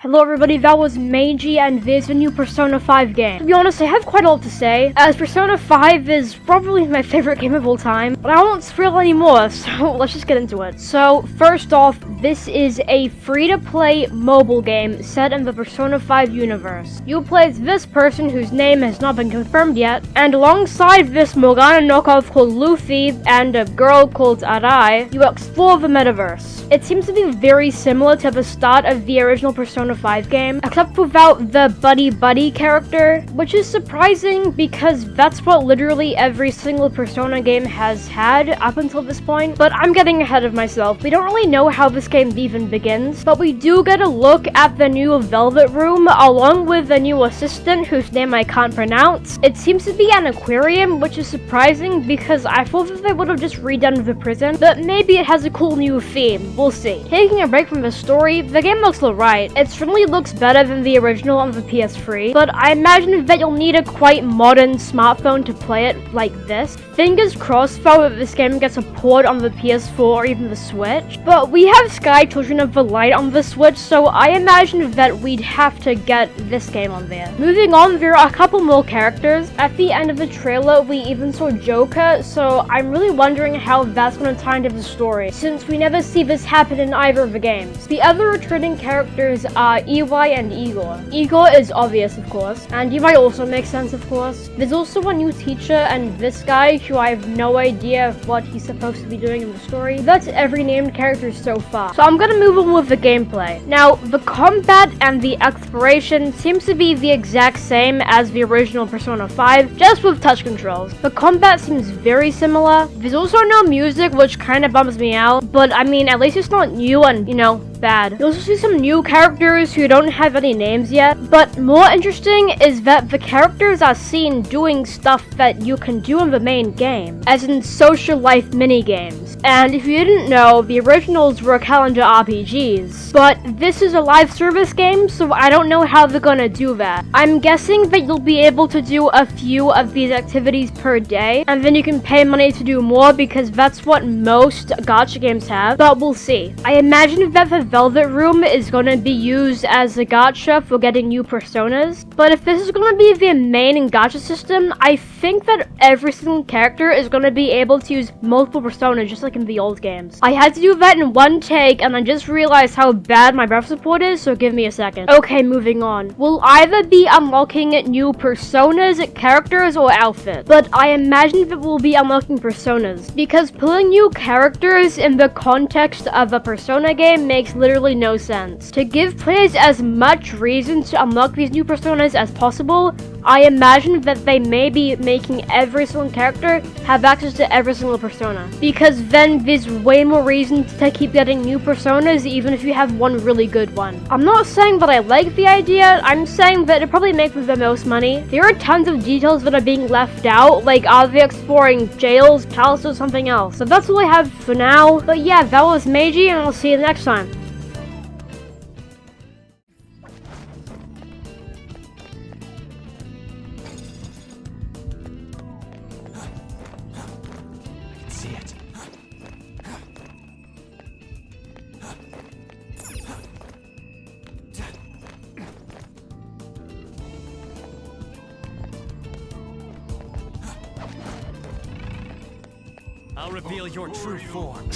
Hello everybody, that was Meiji, and this is a new Persona 5 game. To be honest, I have quite a lot to say, as Persona 5 is probably my favorite game of all time, but I won't spoil anymore, so let's just get into it. So, first off, this is a free-to-play mobile game set in the Persona 5 universe. You play as this person whose name has not been confirmed yet, and alongside this Morgana knockoff called Luffy and a girl called Arai, you explore the metaverse. It seems to be very similar to the start of the original Persona 5 game, except without the buddy character, which is surprising because that's what literally every single Persona game has had up until this point. But I'm getting ahead of myself. We don't really know how this game even begins, but we do get a look at the new Velvet Room along with the new assistant whose name I can't pronounce. It seems to be an aquarium, which is surprising because I thought that they would have just redone the prison, but maybe it has a cool new theme. We'll see. Taking a break from the story, the game looks alright. It certainly looks better than the original on the PS3, but I imagine that you'll need a quite modern smartphone to play it like this. Fingers crossed though that this game gets a port on the PS4 or even the Switch, but we have Sky Children of the Light on the Switch, so I imagine that we'd have to get this game on there. Moving on, there are a couple more characters. At the end of the trailer, we even saw Joker, so I'm really wondering how that's going to tie into the story, since we never see this happen in either of the games. The other returning characters are EY and Igor. Igor is obvious, of course, and EY also makes sense, of course. There's also a new teacher, and this guy, who I have no idea what he's supposed to be doing in the story. That's every named character so far. So I'm gonna move on with the gameplay. Now, the combat and the exploration seems to be the exact same as the original Persona 5, just with touch controls. The combat seems very similar. There's also no music, which kind of bums me out, but I mean, at least it's not new and, you know, bad. You also see some new characters who don't have any names yet, but more interesting is that the characters are seen doing stuff that you can do in the main game, as in social life mini-games. And if you didn't know, the originals were calendar RPGs, but this is a live service game, so I don't know how they're gonna do that. I'm guessing that you'll be able to do a few of these activities per day, and then you can pay money to do more because that's what most gacha games have, but we'll see. I imagine that the Velvet Room is going to be used as a gacha for getting new personas, but if this is going to be the main gacha system, I think that every single character is going to be able to use multiple personas just like in the old games. I had to do that in one take and I just realized how bad my breath support is, so give me a second. Okay, moving on. We'll either be unlocking new personas, characters, or outfits, but I imagine that we'll be unlocking personas because pulling new characters in the context of a Persona game makes literally no sense. To give players as much reason to unlock these new personas as possible, I imagine that they may be making every single character have access to every single persona, because then there's way more reason to keep getting new personas even if you have one really good one. I'm not saying that I like the idea, I'm saying that it probably makes the most money. There are tons of details that are being left out, like are they exploring jails, palaces, or something else. So that's all I have for now, but yeah, that was Meiji, and I'll see you next time. See it. I'll reveal your true form.